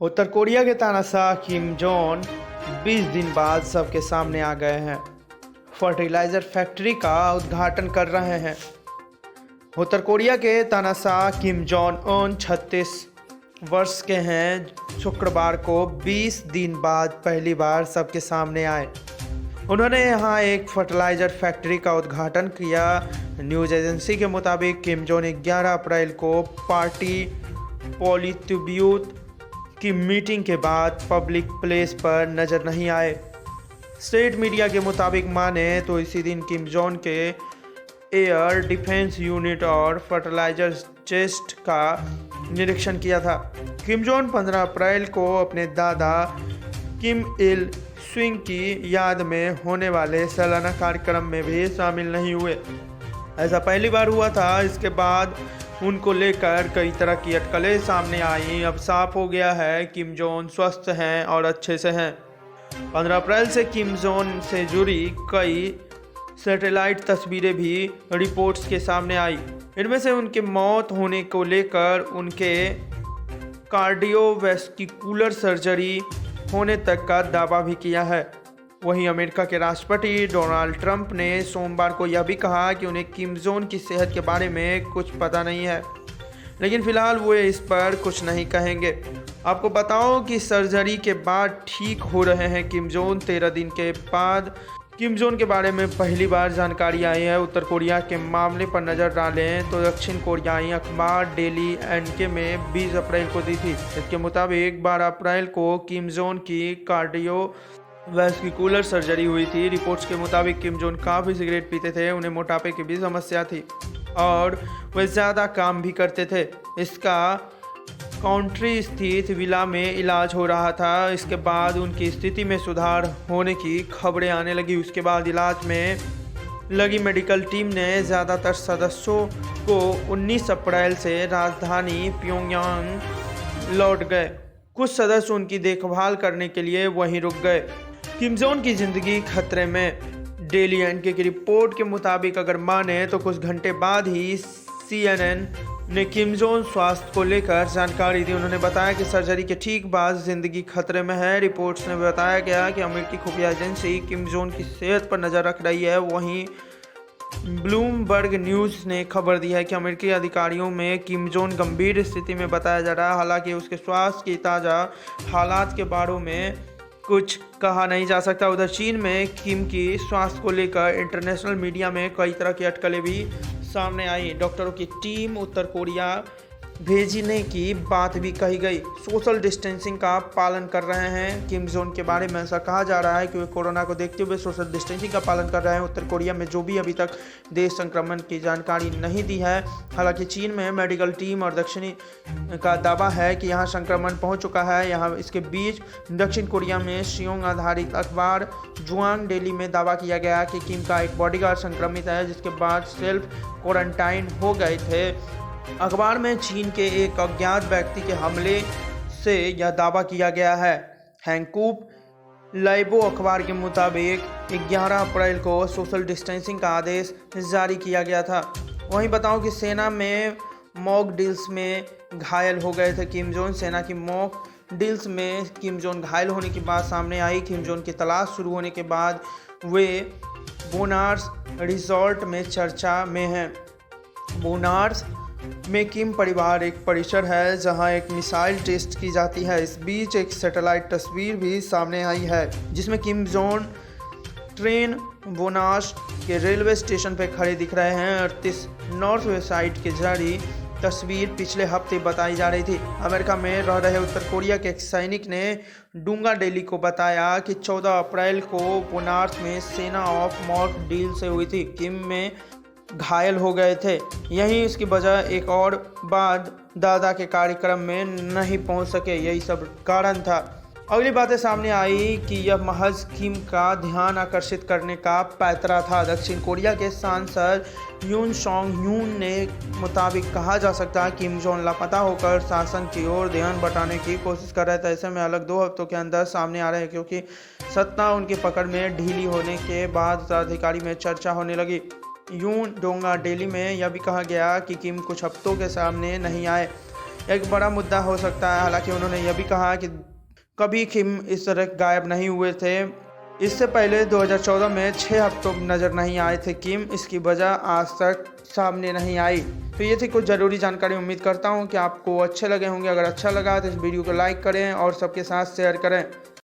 उत्तर Korea के तानाशाह Kim Jong 20 दिन बाद सबके सामने आ गए हैं। फर्टिलाइजर फैक्ट्री का उद्घाटन कर रहे हैं। उत्तर कोरिया के तानाशाह किम जोंग उन 36 वर्ष के हैं। शुक्रवार को 20 दिन बाद पहली बार सबके सामने आए। उन्होंने यहां एक फर्टिलाइजर फैक्ट्री का उद्घाटन किया। न्यूज़ एजेंसी के मुताबिक किम जोंग 11 अप्रैल को पार्टी पॉलिट्ब्यूरो की मीटिंग के बाद पब्लिक प्लेस पर नजर नहीं आए। स्टेट मीडिया के मुताबिक माने तो इसी दिन किम जोंग के एयर डिफेंस यूनिट और फर्टिलाइजर चेस्ट का निरीक्षण किया था। किम जोंग 15 अप्रैल को अपने दादा किम इल सुंग की याद में होने वाले सालाना कार्यक्रम में भी शामिल नहीं हुए। ऐसा पहली बार हुआ था। इसके बाद उनको लेकर कई तरह की अटकलें सामने आई। अब साफ हो गया है किम जोंग स्वस्थ हैं और अच्छे से हैं। 15 अप्रैल से किम जोंग से जुड़ी कई सैटेलाइट तस्वीरें भी रिपोर्ट्स के सामने आई। इनमें से उनके मौत होने को लेकर उनके कार्डियोवैस्कुलर सर्जरी होने तक का दावा भी किया है। वहीं अमेरिका के राष्ट्रपति डोनाल्ड ट्रंप ने सोमवार को यह भी कहा कि उन्हें किम जोंग की सेहत के बारे में कुछ पता नहीं है, लेकिन फिलहाल वो इस पर कुछ नहीं कहेंगे। आपको बताओ कि सर्जरी के बाद ठीक हो रहे हैं किम जोंग। 13 दिन के बाद किम जोंग के बारे में पहली बार जानकारी आई है। उत्तर कोरिया के मामले पर नज़र डालें तो दक्षिण कोरियाई अखबार डेली एनके में 20 अप्रैल को दी थी। इसके मुताबिक 12 अप्रैल को किम जोंग की कार्डियोवैस्कुलर सर्जरी हुई थी। रिपोर्ट्स के मुताबिक किम जोंग काफ़ी सिगरेट पीते थे, उन्हें मोटापे की भी समस्या थी और वे ज़्यादा काम भी करते थे। इसका काउंट्री स्थित विला में इलाज हो रहा था। इसके बाद उनकी स्थिति में सुधार होने की खबरें आने लगी। उसके बाद इलाज में लगी मेडिकल टीम ने ज़्यादातर सदस्यों को 19 अप्रैल से राजधानी प्योंगयांग लौट गए। कुछ सदस्य उनकी देखभाल करने के लिए वहीं रुक गए। किम जोंग की ज़िंदगी खतरे में। डेली एनके की रिपोर्ट के मुताबिक अगर माने तो कुछ घंटे बाद ही CNN ने किम जोंग स्वास्थ्य को लेकर जानकारी दी। उन्होंने बताया कि सर्जरी के ठीक बाद जिंदगी खतरे में है। रिपोर्ट्स में बताया गया कि अमेरिकी खुफिया एजेंसी किम जोंग की सेहत पर नज़र रख रही है। वहीं ब्लूमबर्ग न्यूज़ ने खबर दी है कि अमेरिकी अधिकारियों में किम जोंग गंभीर स्थिति में बताया जा रहा है। हालांकि उसके स्वास्थ्य की ताज़ा हालात के बारे में कुछ कहा नहीं जा सकता। उधर चीन में किम की स्वास्थ्य को लेकर इंटरनेशनल मीडिया में कई तरह की अटकलें भी सामने आई। डॉक्टरों की टीम उत्तर कोरिया भेजने की बात भी कही गई। सोशल डिस्टेंसिंग का पालन कर रहे हैं। किम जोंग के बारे में ऐसा कहा जा रहा है कि वे कोरोना को देखते हुए सोशल डिस्टेंसिंग का पालन कर रहे हैं। उत्तर कोरिया में जो भी अभी तक देश संक्रमण की जानकारी नहीं दी है। हालांकि चीन में मेडिकल टीम और दक्षिणी का दावा है कि यहाँ संक्रमण पहुँच चुका है। यहाँ इसके बीच दक्षिण कोरिया में शियोंग आधारित अखबार जुआंग डेली में दावा किया गया कि किम का एक बॉडीगार्ड संक्रमित है, जिसके बाद सेल्फ क्वारंटाइन हो गए थे। अखबार में चीन के एक अज्ञात व्यक्ति के हमले से यह दावा किया गया है। हैंगकूप लाइबो अखबार के मुताबिक 11 अप्रैल को सोशल डिस्टेंसिंग का आदेश जारी किया गया था। वहीं बताऊं कि सेना में मॉक ड्रिल्स में घायल हो गए थे किम जोंग। सेना की मॉक ड्रिल्स में किम जोंग घायल होने की बात सामने आई। किम जोंग की तलाश शुरू होने के बाद वे बोनार्स रिजॉर्ट में चर्चा में हैं। बोनार्स में किम परिवार एक परिसर है जहां एक मिसाइल टेस्ट की जाती है। इस बीच एक सैटेलाइट तस्वीर भी सामने आई है जिसमें किम जोंग ट्रेन बोनास के रेलवे स्टेशन पर खड़े दिख रहे हैं। 38 नॉर्थ वेबसाइट के जरिए तस्वीर पिछले हफ्ते बताई जा रही थी। अमेरिका में रह रहे उत्तर कोरिया के एक सैनिक ने डूंगा डेली को बताया कि 14 अप्रैल को बोनार्स में सेना ऑफ मॉक ड्रिल से हुई थी। किम में घायल हो गए थे। यहीं इसकी वजह एक और बाद दादा के कार्यक्रम में नहीं पहुंच सके, यही सब कारण था। अगली बातें सामने आई कि यह महज किम का ध्यान आकर्षित करने का पैतरा था। दक्षिण कोरिया के सांसद यून सॉन्ग यून ने मुताबिक कहा जा सकता है किम जोंग लापता होकर शासन की ओर ध्यान बटाने की कोशिश कर रहे थे। ऐसे में अलग 2 हफ्तों के अंदर सामने आ रहे हैं, क्योंकि सत्ता उनकी पकड़ में ढीली होने के बाद अधिकारी में चर्चा होने लगी। यून डोंगा डेली में यह भी कहा गया कि किम कुछ हफ्तों के सामने नहीं आए। एक बड़ा मुद्दा हो सकता है। हालांकि उन्होंने यह भी कहा कि कभी किम इस तरह गायब नहीं हुए थे। इससे पहले 2014 में 6 हफ्तों नज़र नहीं आए थे किम, इसकी वजह आज तक सामने नहीं आई। तो ये थी कुछ ज़रूरी जानकारी। उम्मीद करता हूँ कि आपको अच्छे लगे होंगे। अगर अच्छा लगा तो इस वीडियो को लाइक करें और सबके साथ शेयर करें।